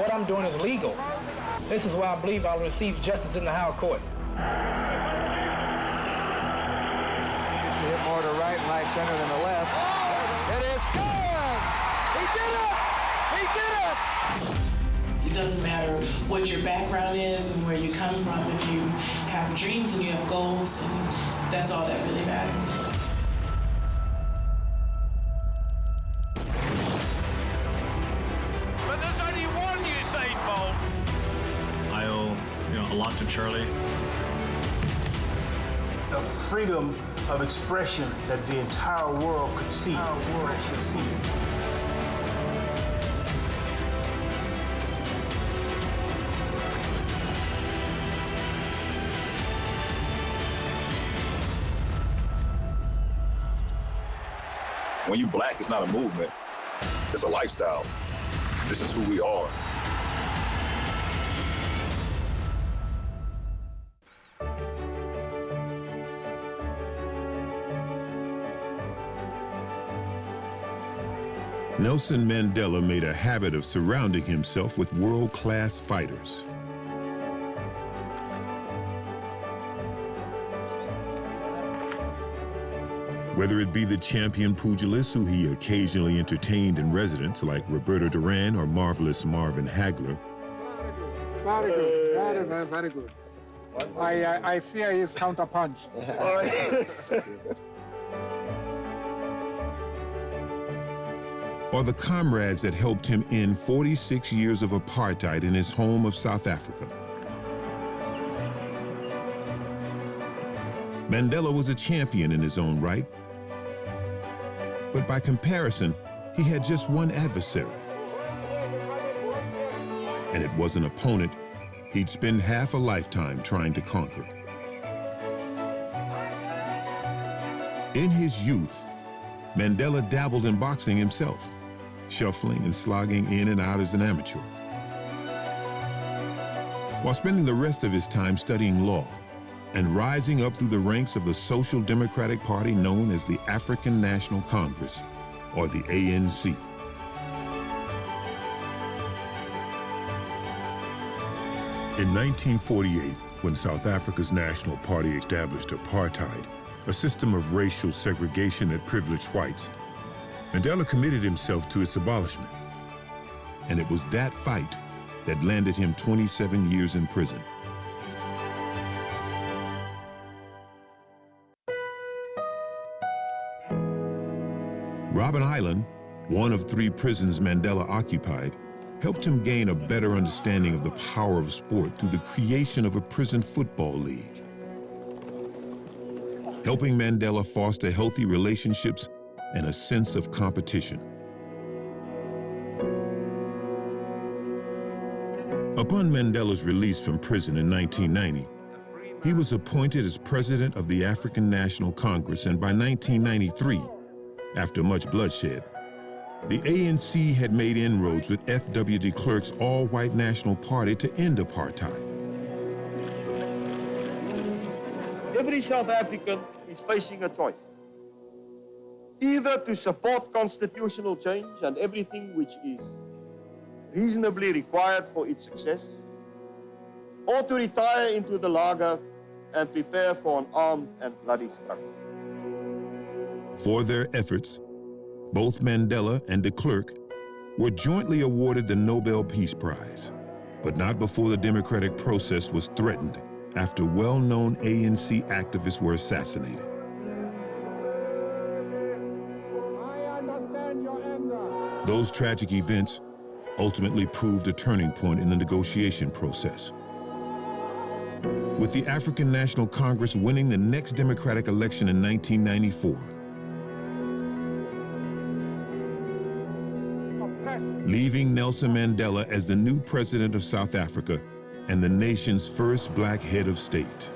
what I'm doing is legal. This is why I believe I'll receive justice in the higher court. He hit more to right and right center than the left. It is good! He did it! He did it! It doesn't matter what your background is and where you come from. If you have dreams and you have goals, and that's all that really matters. But there's only one Usain Bolt. I owe, a lot to Charlie. The freedom of expression that the entire world could see. When you black, it's not a movement, it's a lifestyle. This is who we are. Nelson Mandela made a habit of surrounding himself with world-class fighters. Whether it be the champion pugilists who he occasionally entertained in residence like Roberto Duran or marvelous Marvin Hagler. Very good. I fear his counterpunch. Or the comrades that helped him end 46 years of apartheid in his home of South Africa. Mandela was a champion in his own right, but by comparison, he had just one adversary. And it was an opponent he'd spend half a lifetime trying to conquer. In his youth, Mandela dabbled in boxing himself, shuffling and slogging in and out as an amateur, while spending the rest of his time studying law and rising up through the ranks of the Social Democratic Party known as the African National Congress, or the ANC. In 1948, when South Africa's National Party established apartheid, a system of racial segregation that privileged whites, Mandela committed himself to its abolishment. And it was that fight that landed him 27 years in prison. Robben Island, one of 3 prisons Mandela occupied, helped him gain a better understanding of the power of sport through the creation of a prison football league, helping Mandela foster healthy relationships and a sense of competition. Upon Mandela's release from prison in 1990, he was appointed as president of the African National Congress, and by 1993, after much bloodshed, the ANC had made inroads with F.W. de Klerk's all-white National Party to end apartheid. Every South African is facing a choice. Either to support constitutional change and everything which is reasonably required for its success, or to retire into the lager and prepare for an armed and bloody struggle. For their efforts, both Mandela and de Klerk were jointly awarded the Nobel Peace Prize, but not before the democratic process was threatened after well-known ANC activists were assassinated. Those tragic events ultimately proved a turning point in the negotiation process, with the African National Congress winning the next democratic election in 1994. Leaving Nelson Mandela as the new president of South Africa and the nation's first black head of state.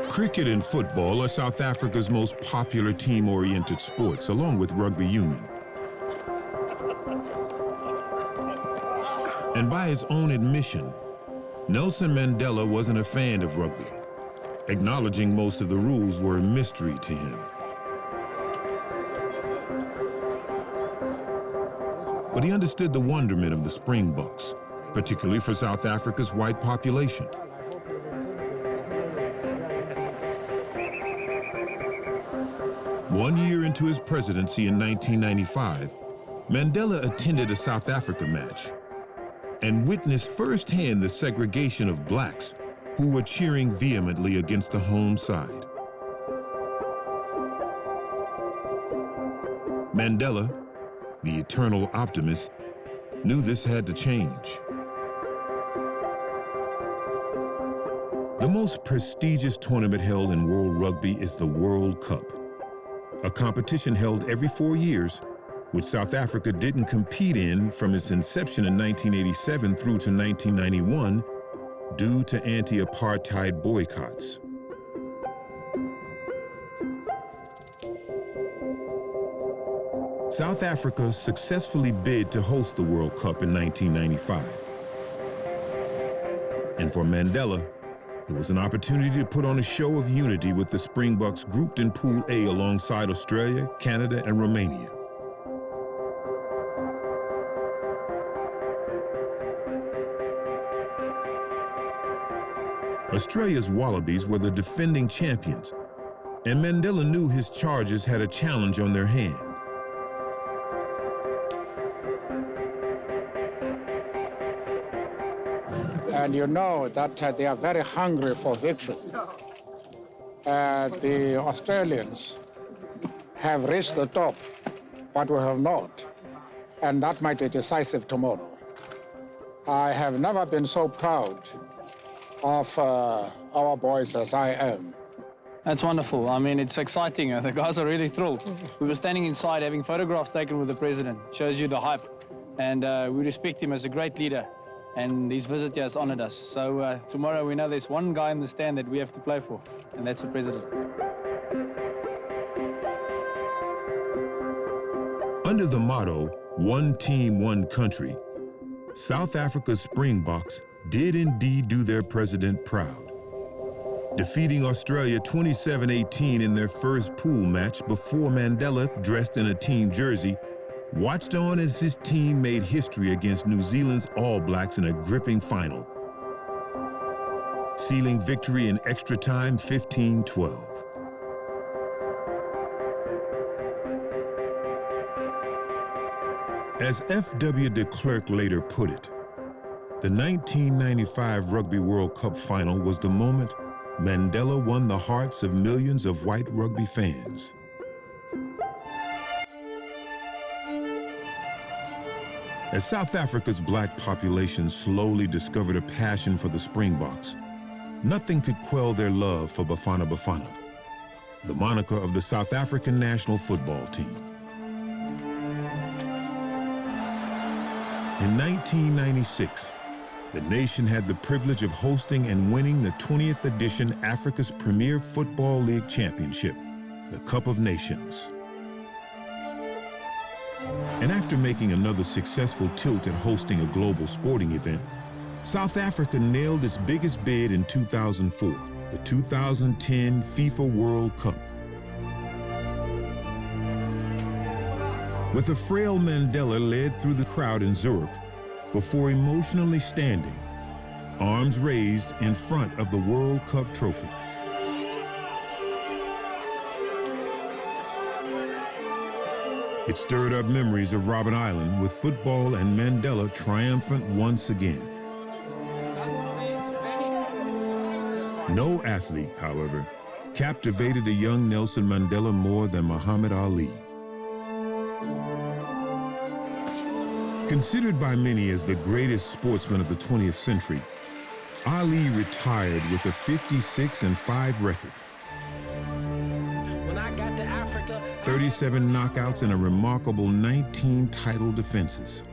Cricket and football are South Africa's most popular team-oriented sports, along with rugby union. And by his own admission, Nelson Mandela wasn't a fan of rugby, acknowledging most of the rules were a mystery to him. But he understood the wonderment of the Springboks, particularly for South Africa's white population. One year into his presidency in 1995, Mandela attended a South Africa match and witnessed firsthand the segregation of blacks who were cheering vehemently against the home side. Mandela, the eternal optimist, knew this had to change. The most prestigious tournament held in World Rugby is the World Cup, a competition held every 4 years, which South Africa didn't compete in from its inception in 1987 through to 1991 due to anti-apartheid boycotts. South Africa successfully bid to host the World Cup in 1995. And for Mandela, it was an opportunity to put on a show of unity with the Springboks grouped in Pool A alongside Australia, Canada, and Romania. Australia's Wallabies were the defending champions, and Mandela knew his Chargers had a challenge on their hand. And you know that they are very hungry for victory. The Australians have reached the top, but we have not. And that might be decisive tomorrow. I have never been so proud of our boys as I am. That's wonderful. I mean, it's exciting. The guys are really thrilled. We were standing inside having photographs taken with the president. Shows you the hype. And we respect him as a great leader. And his visit here has honored us. So tomorrow we know there's one guy in the stand that we have to play for, and that's the president. Under the motto, one team, one country, South Africa's Springboks did indeed do their president proud, defeating Australia 27-18 in their first pool match before Mandela, dressed in a team jersey, watched on as his team made history against New Zealand's All Blacks in a gripping final, sealing victory in extra time 15-12. As F.W. de Klerk later put it, the 1995 Rugby World Cup final was the moment Mandela won the hearts of millions of white rugby fans. As South Africa's black population slowly discovered a passion for the Springboks, nothing could quell their love for Bafana Bafana, the moniker of the South African national football team. In 1996, the nation had the privilege of hosting and winning the 20th edition Africa's Premier Football League Championship, the Cup of Nations. And after making another successful tilt at hosting a global sporting event, South Africa nailed its biggest bid in 2004, the 2010 FIFA World Cup. With a frail Mandela led through the crowd in Zurich before emotionally standing, arms raised in front of the World Cup trophy. It stirred up memories of Robben Island, with football and Mandela triumphant once again. No athlete, however, captivated a young Nelson Mandela more than Muhammad Ali. Considered by many as the greatest sportsman of the 20th century, Ali retired with a 56-5 record. 37 knockouts and a remarkable 19 title defenses.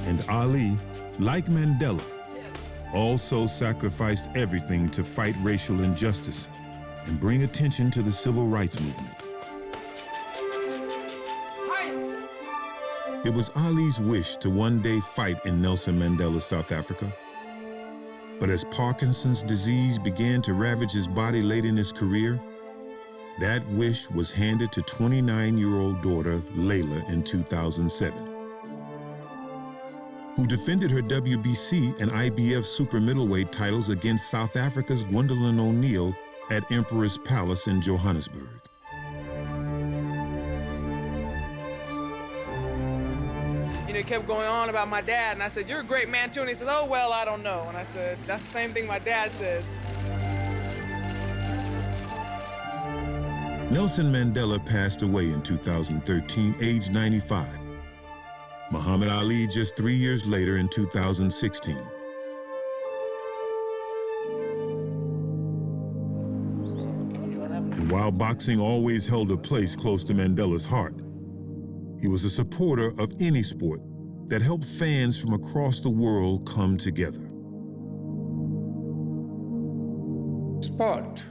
And Ali, like Mandela, also sacrificed everything to fight racial injustice and bring attention to the civil rights movement. It was Ali's wish to one day fight in Nelson Mandela's South Africa. But as Parkinson's disease began to ravage his body late in his career, that wish was handed to 29-year-old daughter Layla in 2007, who defended her WBC and IBF super middleweight titles against South Africa's Gwendolyn O'Neal at Emperor's Palace in Johannesburg. You know, he kept going on about my dad, and I said, "You're a great man too." And he said, "Oh, well, I don't know." And I said, "That's the same thing my dad said." Nelson Mandela passed away in 2013, age 95. Muhammad Ali just 3 years later in 2016. And while boxing always held a place close to Mandela's heart, he was a supporter of any sport that helped fans from across the world come together. Sport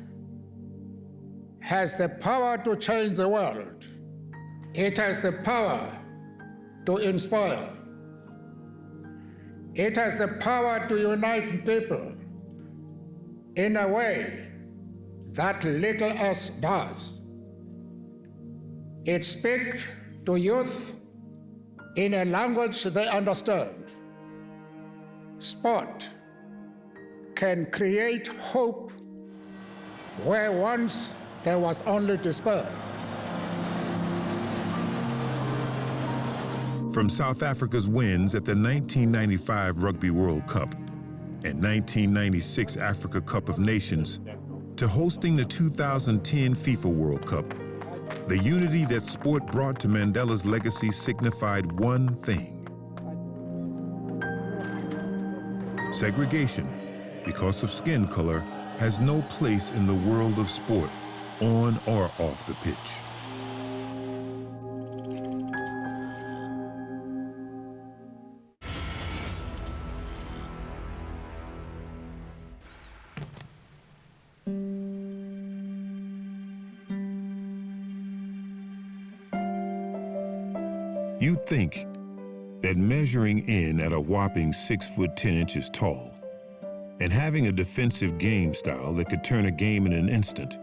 has the power to change the world. It has the power to inspire. It has the power to unite people in a way that little else does. It speaks to youth in a language they understand. Sport can create hope where once there was only despair. From South Africa's wins at the 1995 Rugby World Cup and 1996 Africa Cup of Nations to hosting the 2010 FIFA World Cup, the unity that sport brought to Mandela's legacy signified one thing: segregation, because of skin color, has no place in the world of sport, on or off the pitch. You'd think that measuring in at a whopping 6 foot 10 inches tall and having a defensive game style that could turn a game in an instant,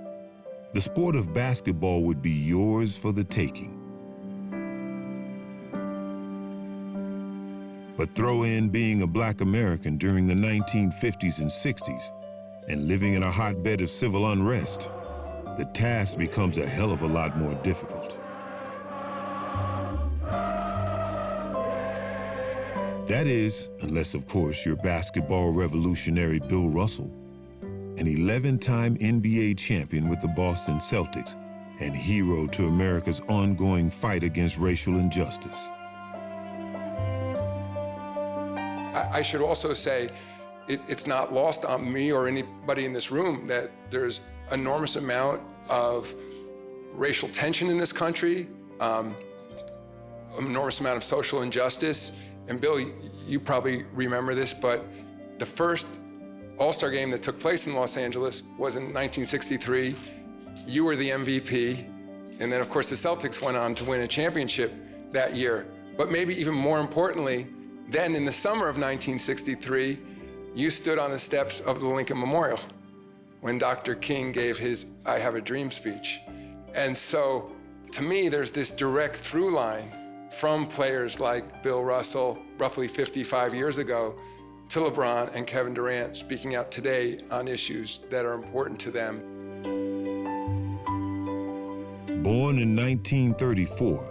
the sport of basketball would be yours for the taking. But throw in being a Black American during the 1950s and 60s and living in a hotbed of civil unrest, the task becomes a hell of a lot more difficult. That is, unless of course you're basketball revolutionary Bill Russell, an 11-time NBA champion with the Boston Celtics and hero to America's ongoing fight against racial injustice. I should also say, it's not lost on me or anybody in this room that there's an enormous amount of racial tension in this country, an enormous amount of social injustice. And Bill, you probably remember this, but the first All-Star game that took place in Los Angeles was in 1963. You were the MVP. And then, of course, the Celtics went on to win a championship that year. But maybe even more importantly, then in the summer of 1963, you stood on the steps of the Lincoln Memorial when Dr. King gave his I Have a Dream speech. And so, to me, there's this direct through line from players like Bill Russell, roughly 55 years ago, to LeBron and Kevin Durant speaking out today on issues that are important to them. Born in 1934,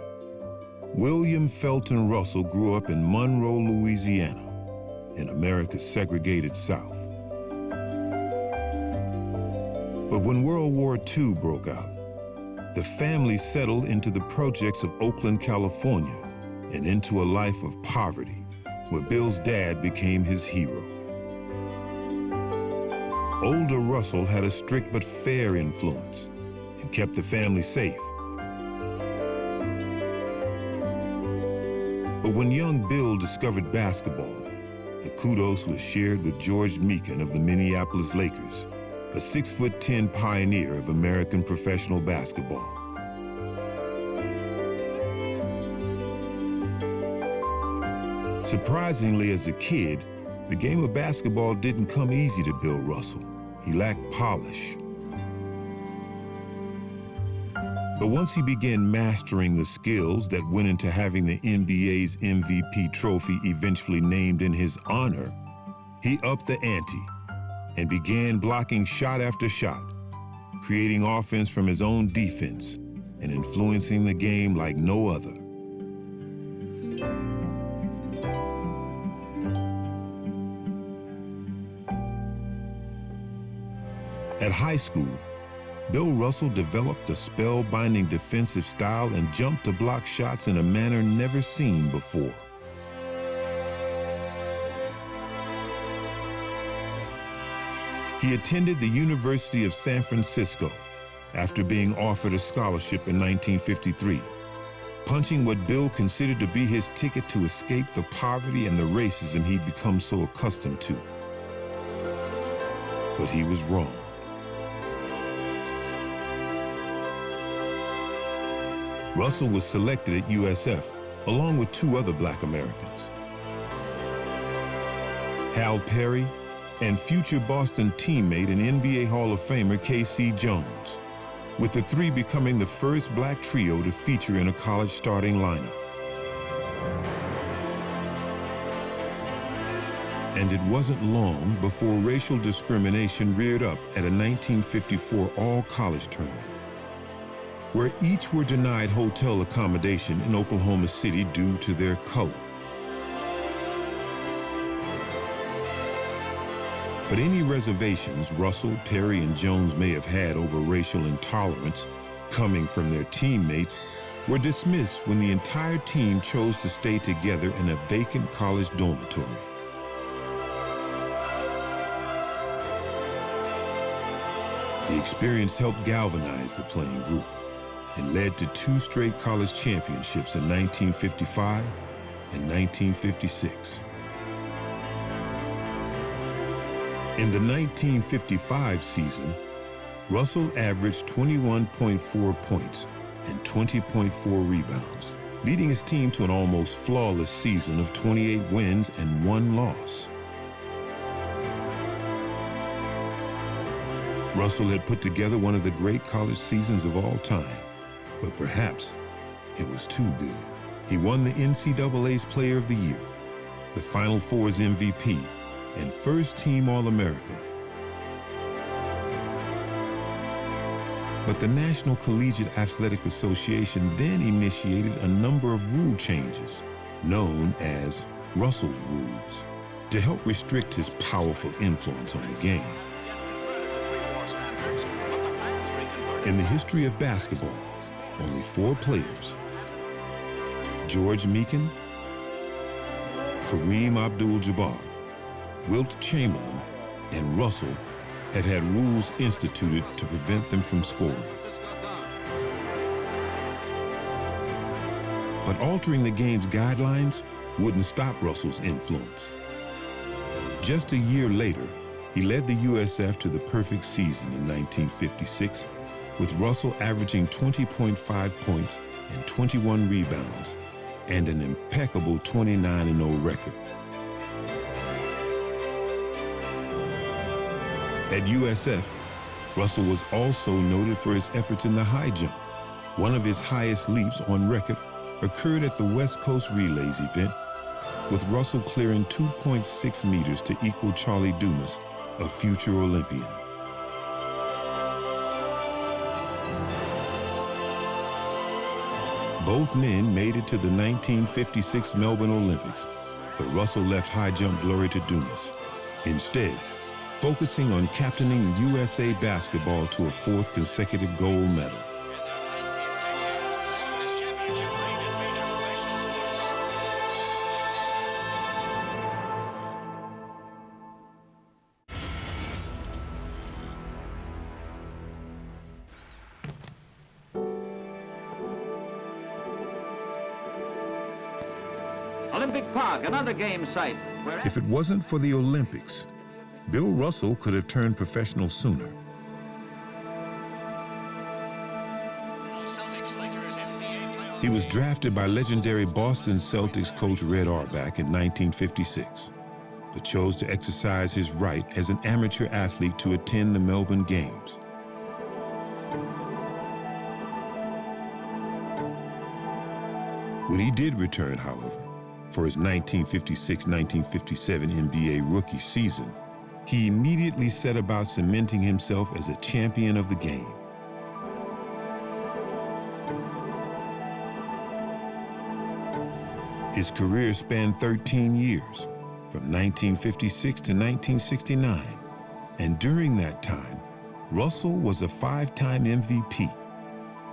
William Felton Russell grew up in Monroe, Louisiana, in America's segregated South. But when World War II broke out, the family settled into the projects of Oakland, California, and into a life of poverty, where Bill's dad became his hero. Older Russell had a strict but fair influence and kept the family safe. But when young Bill discovered basketball, the kudos was shared with George Meekin of the Minneapolis Lakers, a 6'10" pioneer of American professional basketball. Surprisingly, as a kid, the game of basketball didn't come easy to Bill Russell. He lacked polish. But once he began mastering the skills that went into having the NBA's MVP trophy eventually named in his honor, he upped the ante and began blocking shot after shot, creating offense from his own defense and influencing the game like no other. At high school, Bill Russell developed a spellbinding defensive style and jumped to block shots in a manner never seen before. He attended the University of San Francisco after being offered a scholarship in 1953, punching what Bill considered to be his ticket to escape the poverty and the racism he'd become so accustomed to. But he was wrong. Russell was selected at USF, along with 2 other Black Americans. Hal Perry and future Boston teammate and NBA Hall of Famer K.C. Jones, with the 3 becoming the first Black trio to feature in a college starting lineup. And it wasn't long before racial discrimination reared up at a 1954 all-college tournament, where each were denied hotel accommodation in Oklahoma City due to their color. But any reservations Russell, Perry, and Jones may have had over racial intolerance coming from their teammates were dismissed when the entire team chose to stay together in a vacant college dormitory. The experience helped galvanize the playing group and led to 2 straight college championships in 1955 and 1956. In the 1955 season, Russell averaged 21.4 points and 20.4 rebounds, leading his team to an almost flawless season of 28 wins and 1 loss. Russell had put together one of the great college seasons of all time, but perhaps it was too good. He won the NCAA's Player of the Year, the Final Four's MVP, and first-team All-American. But the National Collegiate Athletic Association then initiated a number of rule changes, known as Russell's Rules, to help restrict his powerful influence on the game. In the history of basketball, only 4 players, George Mikan, Kareem Abdul-Jabbar, Wilt Chamberlain, and Russell, have had rules instituted to prevent them from scoring. But altering the game's guidelines wouldn't stop Russell's influence. Just a year later, he led the USF to the perfect season in 1956, with Russell averaging 20.5 points and 21 rebounds, and an impeccable 29-0 record. At USF, Russell was also noted for his efforts in the high jump. One of his highest leaps on record occurred at the West Coast Relays event, with Russell clearing 2.6 meters to equal Charlie Dumas, a future Olympian. Both men made it to the 1956 Melbourne Olympics, but Russell left high jump glory to Dumas, instead focusing on captaining USA basketball to a 4th consecutive gold medal. Olympic Park, another game site. If it wasn't for the Olympics, Bill Russell could have turned professional sooner. He was drafted by legendary Boston Celtics coach Red Auerbach in 1956, but chose to exercise his right as an amateur athlete to attend the Melbourne Games. When he did return, however, for his 1956-1957 NBA rookie season, he immediately set about cementing himself as a champion of the game. His career spanned 13 years, from 1956 to 1969, and during that time, Russell was a 5-time MVP,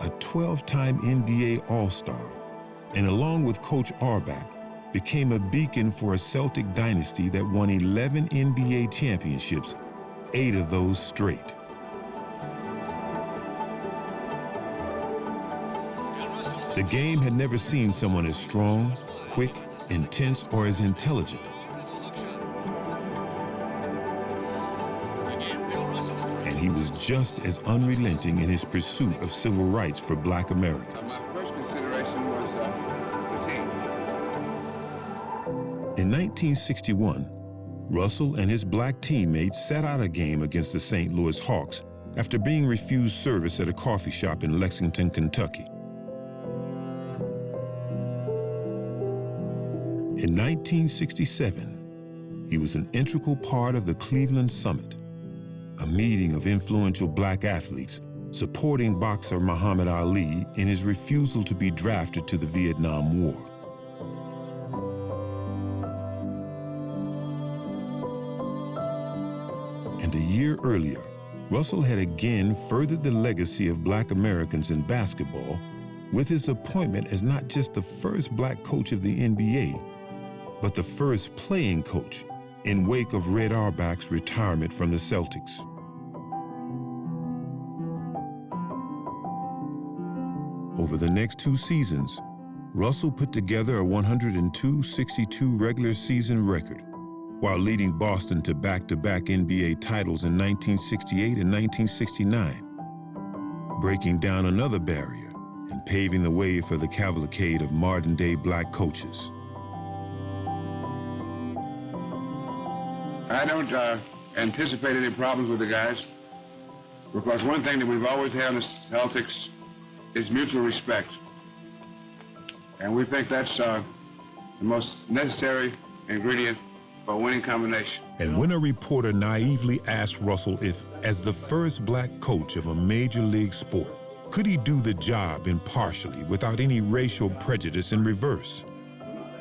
a 12-time NBA All-Star, and along with Coach Auerbach, became a beacon for a Celtic dynasty that won 11 NBA championships, 8 of those straight. The game had never seen someone as strong, quick, intense, or as intelligent. And he was just as unrelenting in his pursuit of civil rights for Black Americans. In 1961, Russell and his Black teammates sat out a game against the St. Louis Hawks after being refused service at a coffee shop in Lexington, Kentucky. In 1967, he was an integral part of the Cleveland Summit, a meeting of influential Black athletes supporting boxer Muhammad Ali in his refusal to be drafted to the Vietnam War. And a year earlier, Russell had again furthered the legacy of Black Americans in basketball with his appointment as not just the first Black coach of the NBA, but the first playing coach in wake of Red Auerbach's retirement from the Celtics. Over the next 2 seasons, Russell put together a 102-62 regular season record, while leading Boston to back-to-back NBA titles in 1968 and 1969, breaking down another barrier and paving the way for the cavalcade of modern-day Black coaches. I don't anticipate any problems with the guys, because one thing that we've always had in the Celtics is mutual respect. And we think that's the most necessary ingredient for a winning combination. And when a reporter naively asked Russell if, as the first Black coach of a major league sport, could he do the job impartially without any racial prejudice in reverse,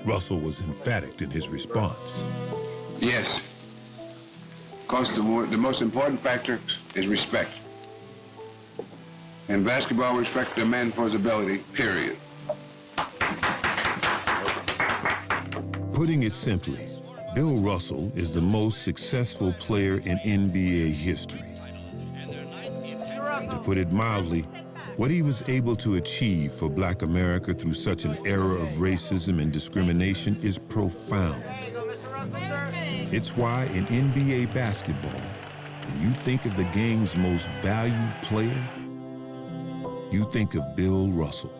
Russell was emphatic in his response. Yes, because the most important factor is respect. In basketball, respect a man for his ability, period. Putting it simply, Bill Russell is the most successful player in NBA history. To put it mildly, what he was able to achieve for Black America through such an era of racism and discrimination is profound. It's why in NBA basketball, when you think of the game's most valued player, you think of Bill Russell.